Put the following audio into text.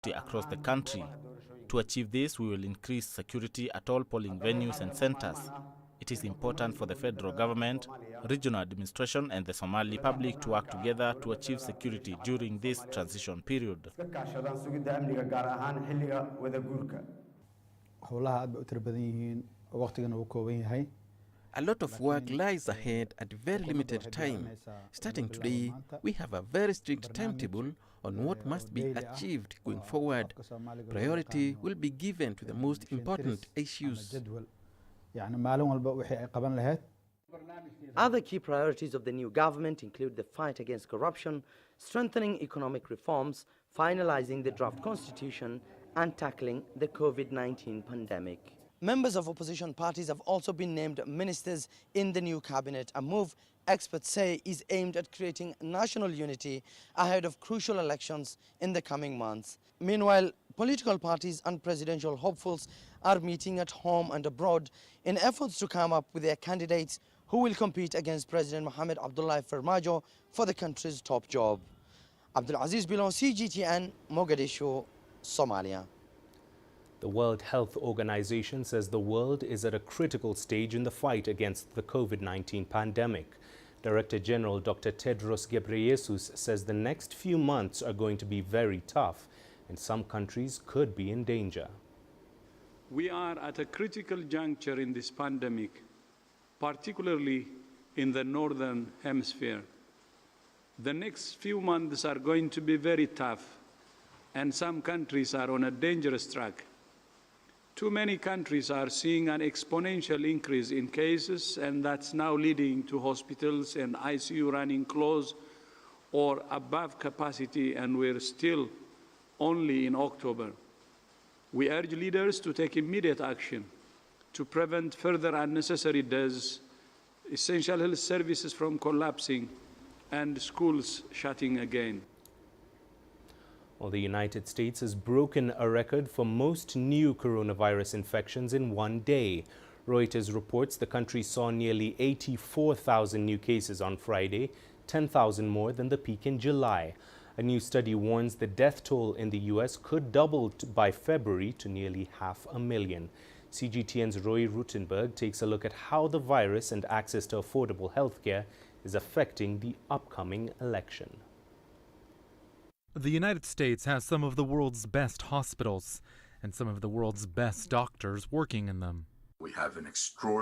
security across the country. To achieve this, we will increase security at all polling venues and centers. It is important for the federal government, regional administration and the Somali public to work together to achieve security during this transition period. A lot of work lies ahead at very limited time. Starting today, we have a very strict timetable on what must be achieved going forward. Priority will be given to the most important issues. Other key priorities of the new government include the fight against corruption, strengthening economic reforms, finalizing the draft constitution, and tackling the COVID-19 pandemic. Members of opposition parties have also been named ministers in the new cabinet, a move experts say is aimed at creating national unity ahead of crucial elections in the coming months. Meanwhile, political parties and presidential hopefuls are meeting at home and abroad in efforts to come up with their candidates who will compete against President Mohamed Abdullahi Farmajo for the country's top job. Abdul Aziz Bilon, CGTN, Mogadishu, Somalia. The World Health Organization says the world is at a critical stage in the fight against the COVID-19 pandemic. Director General Dr. Tedros Ghebreyesus says the next few months are going to be very tough and some countries could be in danger. We are at a critical juncture in this pandemic, particularly in the northern hemisphere. The next few months are going to be very tough, and some countries are on a dangerous track. Too many countries are seeing an exponential increase in cases, and that's now leading to hospitals and ICU running close or above capacity, and we're still only in October. We urge leaders to take immediate action to prevent further unnecessary deaths, essential health services from collapsing, and schools shutting again. Well, the United States has broken a record for most new coronavirus infections in one day. Reuters reports the country saw nearly 84,000 new cases on Friday, 10,000 more than the peak in July. A new study warns the death toll in the U.S. could double by February to nearly 500,000. CGTN's Roy Rutenberg takes a look at how the virus and access to affordable health care is affecting the upcoming election. The United States has some of the world's best hospitals and some of the world's best doctors working in them. We have an extraordinary